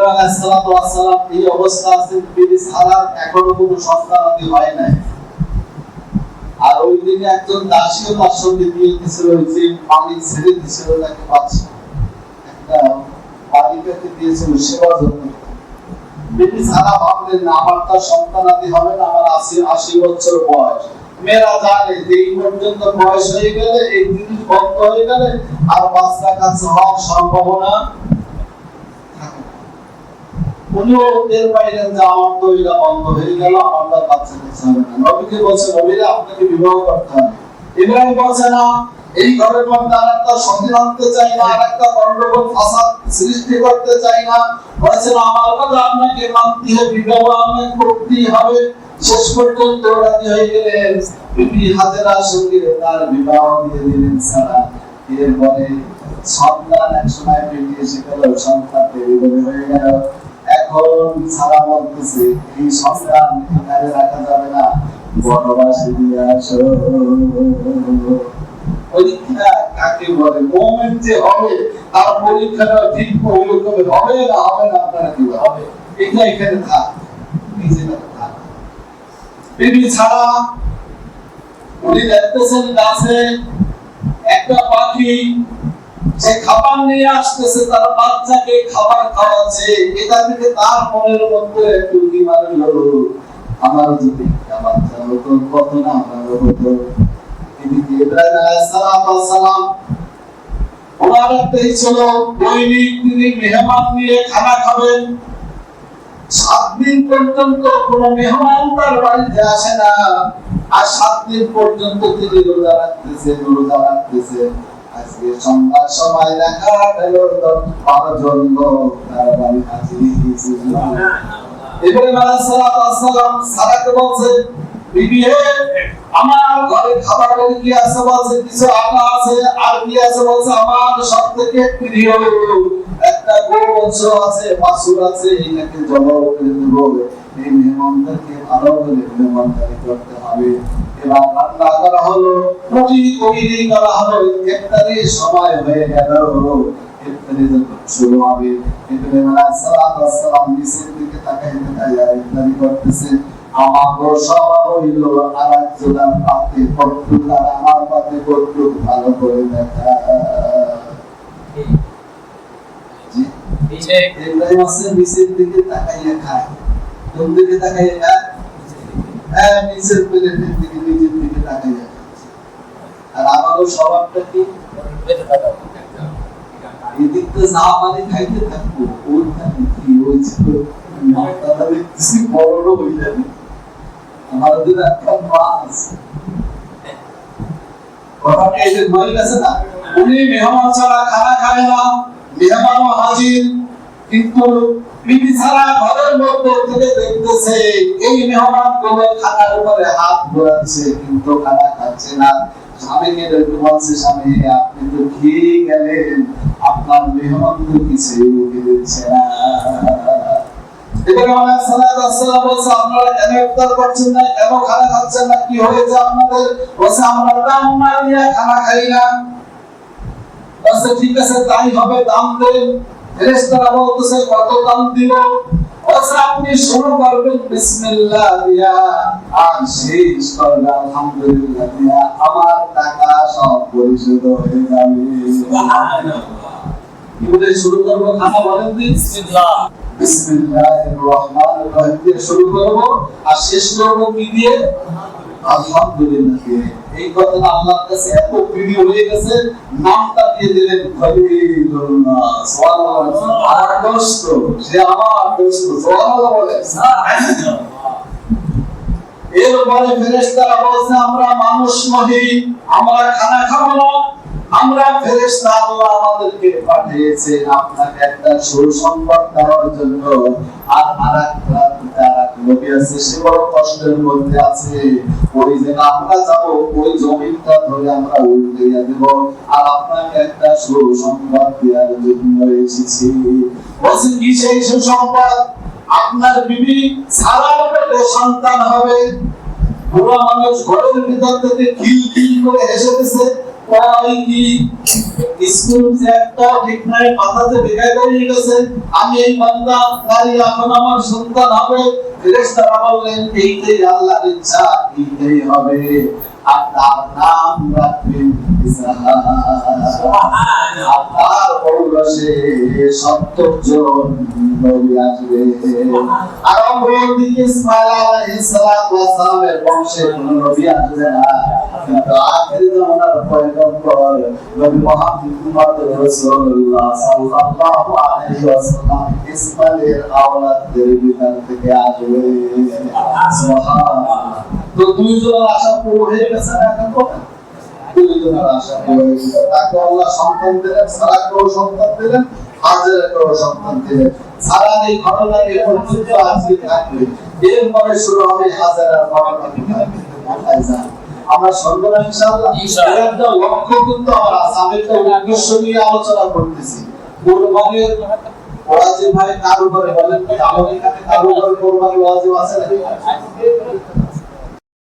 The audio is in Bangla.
ইব্রাহিম আলাইহিস সালাতু ওয়াস সালাম এই অবস্থা আছে, বিবি সারা এখনো কোনো সন্তানাদি হয় নাই। আর ওই দিনে একজন দাসীও তার সঙ্গে বিয়ে দিয়েছিল, ওই যে মালিক ছেড়ে দিয়েছিল তাকে বাদশা, একটা বালিকাকে দিয়েছিল সেবার জন্য। বিবি সারা ভাবলেন না আমার তার সন্তানাদি হবে না, আমার ৮০ বছর বয়স। মেয়েরা জানে যে এই পর্যন্ত বয়স হয়ে গেলে, এই জিনিস বন্ধ হয়ে গেলে আর বাচ্চা কাছে হওয়ার সম্ভাবনা থাকে না। উনিও টের পাইলেন যে আমার তো এটা বন্ধ হয়ে গেল, আমার তো বাচ্চা কাছে হবে না। নবীকে বলছে, নবীরা আপনাকে বিবাহ করতে হবে। ইব্রাহিম বলছে না, এই ঘরের মধ্যে আর একটা সন্তান আনতে চাই না, আর একটা গন্ডগোল ফাসাদ সৃষ্টি করতে চাই না। বলেছেন আমার কথা আপনাকে মানতে হবে, বিবাহ আপনাকে করতেই হবে। শেষ পর্যন্ত রাজি হয়ে গেলেন, বিবি হাজেরার সঙ্গে তার বিবাহ দিয়ে দিলেন সারা। এরপরে সন্তান এক সময় পেটে এসে গেল, সন্তান ডেলিভারি হয়ে গেল। এখন সারা বলতেছে এই সন্তান এখানে রাখা যাবে না, বনবাসে দিয়ে আসো। পরীক্ষা কাকে বলে? মোমেন্ট যে হবে তার পরীক্ষাটা ঠিক ওইরকম হবে না হবে না, আপনারা কি হবে? এটা এখানে থাক, নিজেরা থাক। বিবি ছাড়া উনি দেখতেছেন গাছে একটা পাখি যে খাবার নিয়ে আসতেছে, তার বাচ্চাকে খাবার খাওয়াচ্ছে। এটা থেকে তার মনের মধ্যে একটু কি মারলো, আমার যদি একটা বাচ্চা হতো কত না ভালো হতো। ইব্রাহিম আলাইহিস সালাম ওনার একটাই ছিল, দৈনিক তিনি মেহমান নিয়ে খানা খাবেন। 7 দিন পর্যন্ত কোনো মেহমান তার বাড়িতে আসে না, আর 7 দিন পর্যন্ত তিনি রোজা রাখতেছেন। আজকে সন্ধ্যার সময় দেখা গেল 10-12 জন তার বাড়ি হাজির হয়েছে। ইব্রাহিম আলাইহিস সালাম সারাকে বলছে, বিবি হে আমার ঘরে খাবার কি আছে? বলছে কিছু আটা আছে। আর কি আছে? বলছে আমার সবথেকে প্রিয় একটা গোবৎস আছে, বাছুর আছে, এটাকে জবাই করে দেব। এই মেহমানদেরকে ভালো করে মেহমানদারি করতে হবে। এবার রান্না করা হলো, রুটি তৈরি করা হলো। ইফতারির সময় হয়ে গেল, ইফতারি যখন শুরু হবে, ইব্রাহিম আলাইহিস সালাম নিচের দিকে তাকায় ইফতারি করতেছে। আমাকে সবার হইল আর একজনের পাতে কতটুকু আর আমার পাতে কতটুকু ভালো করে দেখা। ইব্রাহিম আসলে নিচের দিকে তাকাইয়া খায়। কোন দিকে তাকাইয়া খায়? হ্যাঁ, নিচের প্লেটের দিকে, নিজের দিকে তাকাইয়া খাচ্ছে। আর আমারও স্বভাবটা কি? এদিক তো যা মানে খাইতে থাকবো, ওইখানে কি হয়েছিল মাথাটা দেখতেছি বড় হয়ে যাবে। আমার দিন একটা মাছ কথাটা এই যে বলে গেছে না, উনি মেহমান ছাড়া খানা খায় না, মেহমানও হাজির। কিন্তু বিবি ছাড়া ঘরের মধ্যে থেকে দেখতেছে এই মেহমান গুলো খানার উপরে হাত ঘোরাচ্ছে, কিন্তু খানা খাচ্ছে না। স্বামীকে দেখতে বলছে, স্বামী আপনি তো খেয়ে গেলেন, আপনার মেহমান তো কিছুই মুখে দিচ্ছে না। ইব্রাহিম আলাইহিস সালাম বলছে, আপনারা কেন ইফতার করছেন না, কেন খানা খাচ্ছেন না, কি হয়েছে আপনাদের? বলছে আমরা দাম না দিয়ে খানা খাই না। বলছে ঠিক আছে তাই হবে, দাম দেন। ফেরেশতারা বলতেছে কত দাম দিব? বলছে আপনি শুরু করবেন বিসমিল্লাহ দিয়া, আর শেষ করবেন আলহামদুলিল্লাহ দিয়া, আমার টাকা সব পরিশোধ হয়ে যাবে। সুবহানাল্লাহ। কি বলে শুরু করব? খানা বলেন বিসমিল্লাহ, বিসমিল্লাহির রহমানির রহিম দিয়ে শুরু করব, আর শেষ করব কি দিয়ে? আলহামদুলিল্লাহ দিয়ে। এই কথাটা আল্লাহর কাছে এত প্রিয় হয়ে গেছে, নামটা দিয়ে দিলেন খলিলুল্লাহ। সুবহানাল্লাহ। আর দোস্ত, সে আমার দোস্ত। সুবহানাল্লাহ বলে। এরপরে ফেরেশতারা বলছে আমরা মানুষ নহি, আমরা খানা খাবো না, আমরা ফেরেশতা, আল্লাহ আমাদেরকে পাঠিয়েছেন আপনাকে একটা সুসংবাদ দেওয়ার জন্য। আর আরেকটা নবী আছে, সে বড় কষ্টের মধ্যে আছে। ওই যে আমরা যাব, ওই জমিনটা ধরে আমরা উল্টে দেব, আর আপনাকে একটা সুসংবাদ দেওয়ার জন্য এসেছি। বলছেন কি সেই সুসংবাদ? আপনার বিবি সারার পেটে সন্তান হবে। বুড়া মানুষ ঘরের ভিতর থেকে খিলখিল করে হেসে দিছে। স্কুল যে একটা ঠিক নাই, মাথাতে বেকায় দাঁড়িয়ে গেছে, আমি এই বান্দা নারী এখন আমার সন্তান হবে। ফেরেশতারা বললেন এইটাই আল্লাহর ইচ্ছা, এইটাই হবে। আপনার নাম রাখবেন আপনার পৌরসে 70 জন নবী আসবে। আর অপরদিকে ইসমাঈল আলাইহিস সালামের বংশে কোন নবী আসবে না, কিন্তু আখিরি জামানার পয়গম্বর নবী মুহাম্মদ রাসূলুল্লাহ সাল্লাল্লাহু আলাইহি ওয়াসাল্লাম ইসমাঈলের আওলাদের ভিতর থেকে আসবে। সুবহানাল্লাহ। তো দুইজনের আশা পুরো হয়ে গেছে না এখন? দুইজনের আশা পুরো হয়ে গেছে। তাকে আল্লাহ সন্তান দিলেন, সারাকেও সন্তান দিলেন, হাজেরাকেও সন্তান দিলেন। সারার এই ঘটনা এ পর্যন্ত আজকে থাকবে, এরপরে শুরু হবে হাজেরার ঘটনা। কোথায় যায় আমরা শুনবো না ইনশাআল্লাহ। এর একটা লক্ষ্য কিন্তু আমার আছে, আমি একটা উদ্দেশ্য নিয়ে আলোচনা করতেছি। কুরবানির ওয়াজিব ভাই কার উপরে বলেন? আমাদের এখানে কার উপরে কুরবানি ওয়াজিব আছে নাকি?